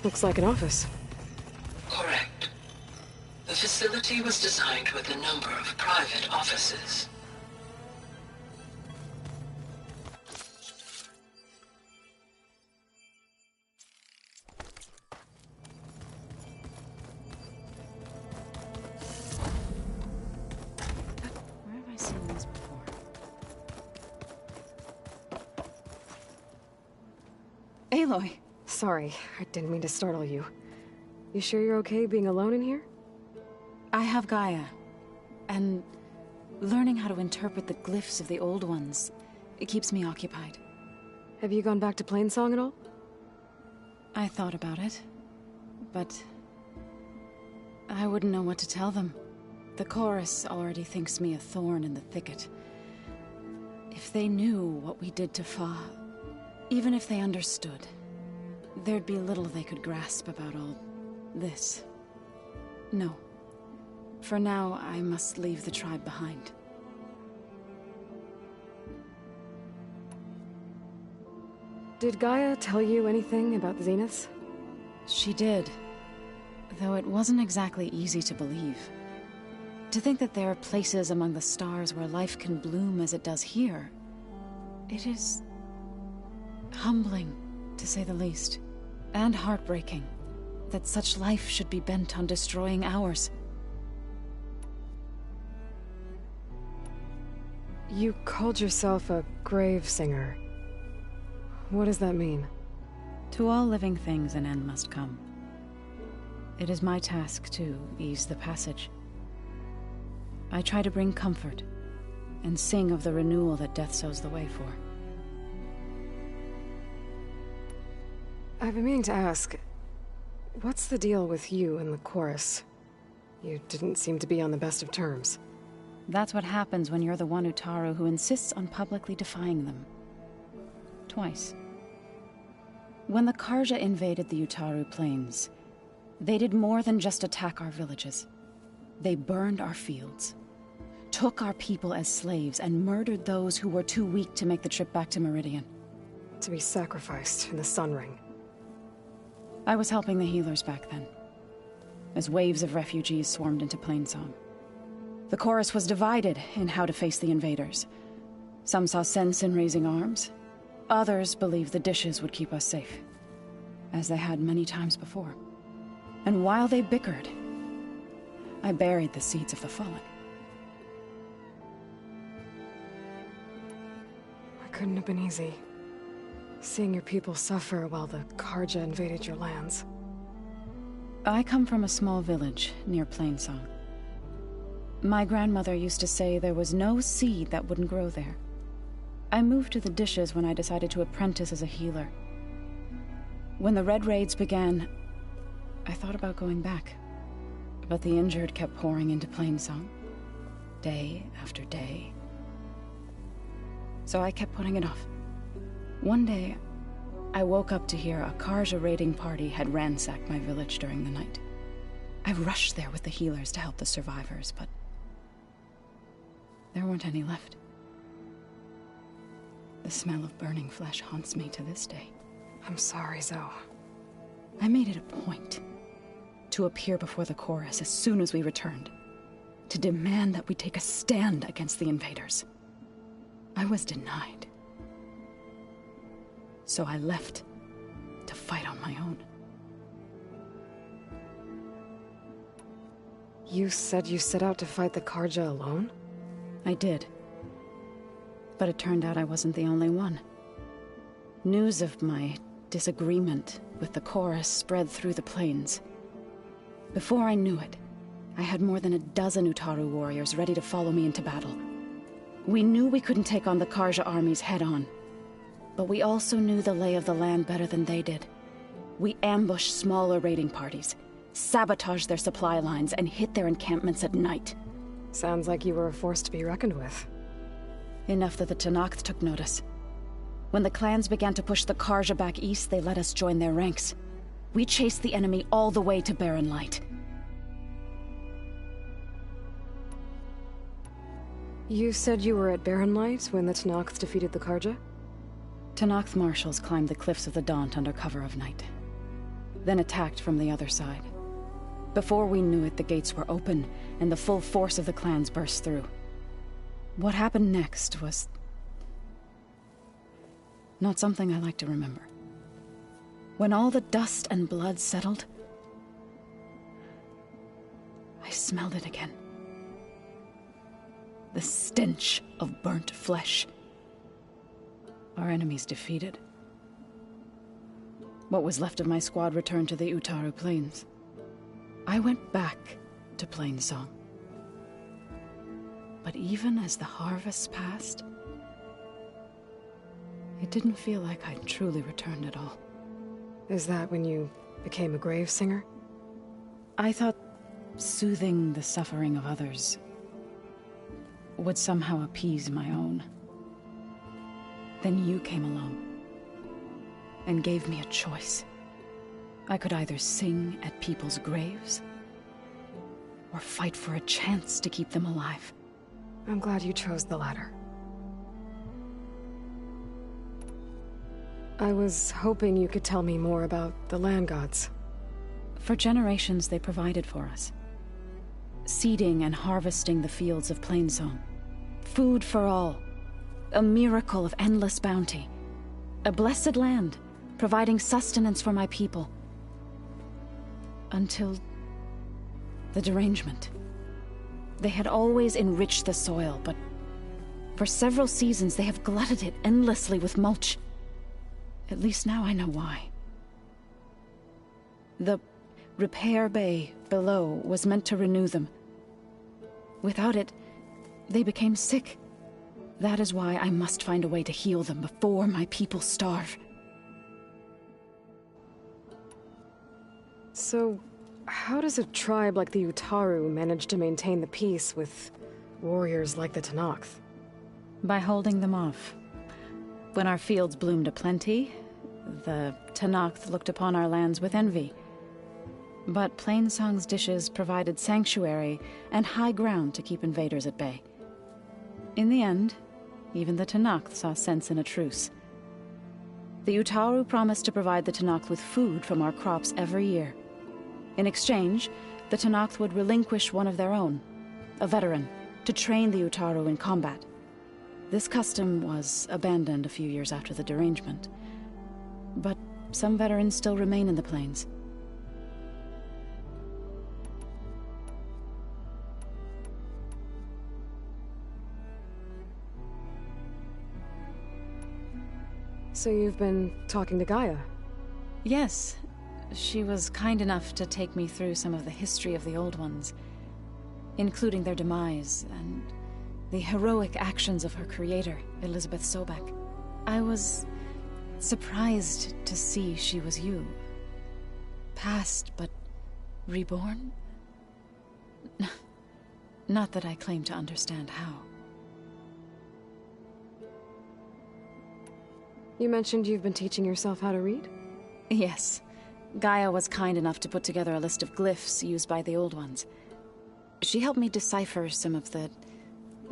Looks like an office. Correct. The facility was designed with a number of private offices. Where have I seen this before? Aloy! Sorry, I didn't mean to startle you. You sure you're okay being alone in here? I have Gaia, and learning how to interpret the glyphs of the old ones, it keeps me occupied. Have you gone back to Plainsong at all? I thought about it, but I wouldn't know what to tell them. The chorus already thinks me a thorn in the thicket. If they knew what we did to Fa, even if they understood, there'd be little they could grasp about all this. No. For now, I must leave the tribe behind. Did Gaia tell you anything about the Zeniths? She did. Though it wasn't exactly easy to believe. To think that there are places among the stars where life can bloom as it does here, it is humbling, to say the least. And heartbreaking, that such life should be bent on destroying ours. You called yourself a grave singer. What does that mean? To all living things an end must come. It is my task to ease the passage. I try to bring comfort, and sing of the renewal that death sows the way for. I've been meaning to ask, what's the deal with you and the chorus? You didn't seem to be on the best of terms. That's what happens when you're the one Utaru who insists on publicly defying them. Twice. When the Carja invaded the Utaru plains, they did more than just attack our villages. They burned our fields, took our people as slaves, and murdered those who were too weak to make the trip back to Meridian. To be sacrificed in the Sun Ring. I was helping the healers back then, as waves of refugees swarmed into Plainsong. The chorus was divided in how to face the invaders. Some saw sense in raising arms. Others believed the dishes would keep us safe, as they had many times before. And while they bickered, I buried the seeds of the fallen. It couldn't have been easy. Seeing your people suffer while the Carja invaded your lands. I come from a small village near Plainsong. My grandmother used to say there was no seed that wouldn't grow there. I moved to the dishes when I decided to apprentice as a healer. When the Red Raids began, I thought about going back. But the injured kept pouring into Plainsong, day after day. So I kept putting it off. One day, I woke up to hear a Carja raiding party had ransacked my village during the night. I rushed there with the healers to help the survivors, but there weren't any left. The smell of burning flesh haunts me to this day. I'm sorry, Zoe. I made it a point to appear before the chorus as soon as we returned, to demand that we take a stand against the invaders. I was denied. So I left to fight on my own. You said you set out to fight the Carja alone? I did. But it turned out I wasn't the only one. News of my disagreement with the chorus spread through the plains. Before I knew it, I had more than a dozen Utaru warriors ready to follow me into battle. We knew we couldn't take on the Carja armies head-on, but we also knew the lay of the land better than they did. We ambushed smaller raiding parties, sabotaged their supply lines, and hit their encampments at night. Sounds like you were a force to be reckoned with. Enough that the Tenakth took notice. When the clans began to push the Carja back east, they let us join their ranks. We chased the enemy all the way to Barren Light. You said you were at Barren Light when the Tenakth defeated the Carja? Tenakth marshals climbed the cliffs of the Daunt under cover of night. then attacked from the other side. Before we knew it, the gates were open, and the full force of the clans burst through. What happened next was not something I like to remember. When all the dust and blood settled, I smelled it again. The stench of burnt flesh. Our enemies defeated. What was left of my squad returned to the Utaru Plains. I went back to Plainsong. But even as the harvests passed, it didn't feel like I'd truly returned at all. Is that when you became a grave singer? I thought soothing the suffering of others would somehow appease my own. Then you came along and gave me a choice. I could either sing at people's graves or fight for a chance to keep them alive. I'm glad you chose the latter. I was hoping you could tell me more about the land gods. For generations, they provided for us. Seeding and harvesting the fields of Plainsong. Food for all. A miracle of endless bounty. A blessed land, providing sustenance for my people. Until the derangement. They had always enriched the soil, but for several seasons they have glutted it endlessly with mulch. At least now I know why. The repair bay below was meant to renew them. Without it, they became sick. That is why I must find a way to heal them before my people starve. So, how does a tribe like the Utaru manage to maintain the peace with warriors like the Tenakth? By holding them off. When our fields bloomed aplenty, the Tenakth looked upon our lands with envy. But Plainsong's dishes provided sanctuary and high ground to keep invaders at bay. In the end, even the Tenakth saw sense in a truce. The Utaru promised to provide the Tenakth with food from our crops every year. In exchange, the Tenakth would relinquish one of their own, a veteran, to train the Utaru in combat. This custom was abandoned a few years after the derangement. But some veterans still remain in the plains. So you've been talking to Gaia? Yes. She was kind enough to take me through some of the history of the Old Ones, including their demise and the heroic actions of her creator, Elizabeth Sobek. I was surprised to see she was you. Past, but reborn? Not that I claim to understand how. You mentioned you've been teaching yourself how to read? Yes. Gaia was kind enough to put together a list of glyphs used by the Old Ones. She helped me decipher some of the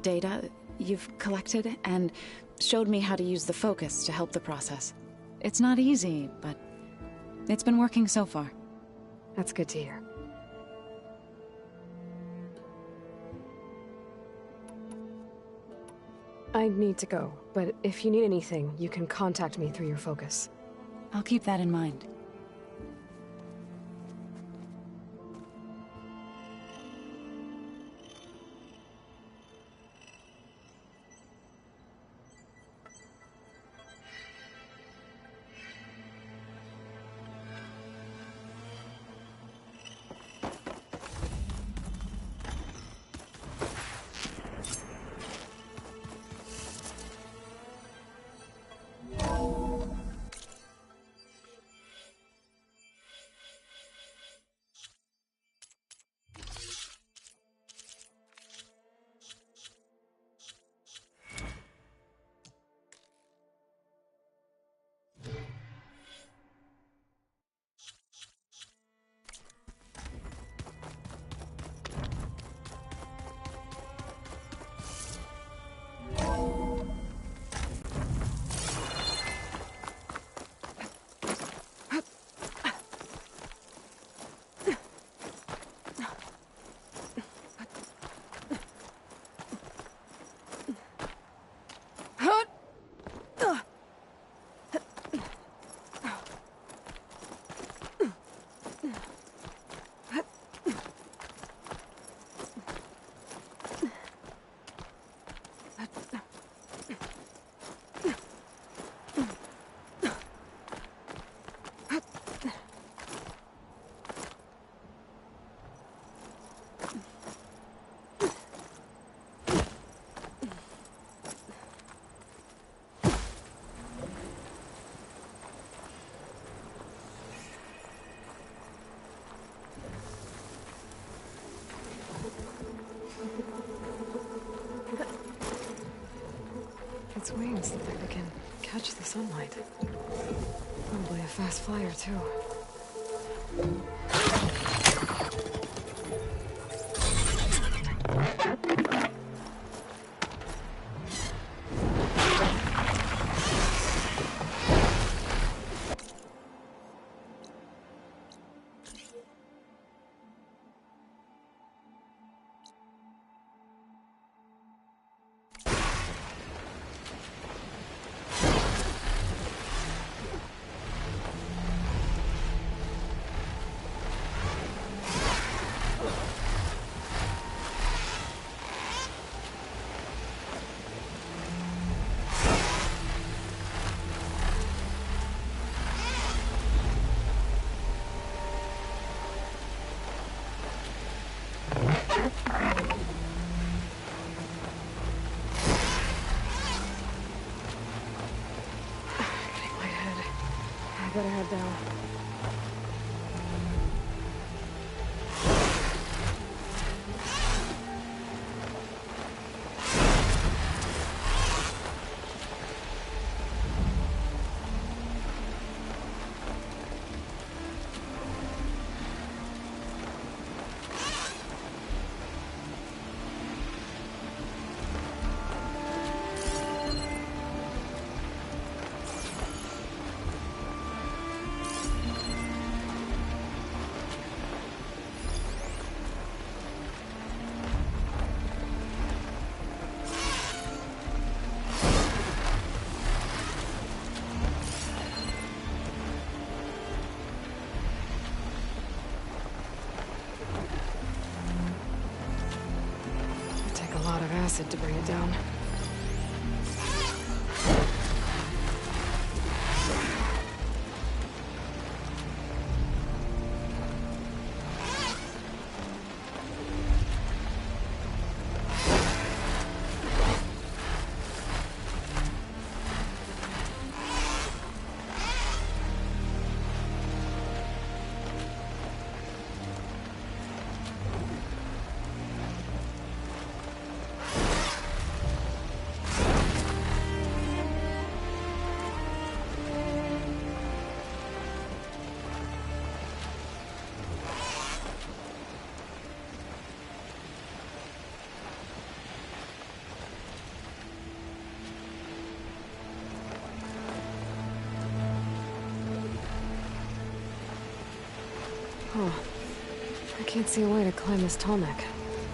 data you've collected, and showed me how to use the focus to help the process. It's not easy, but it's been working so far. That's good to hear. I need to go, but if you need anything, you can contact me through your focus. I'll keep that in mind. catch the sunlight. Probably a fast flyer, too. I better head down. A lot of acid to bring it down. Oh, I can't see a way to climb this tall neck.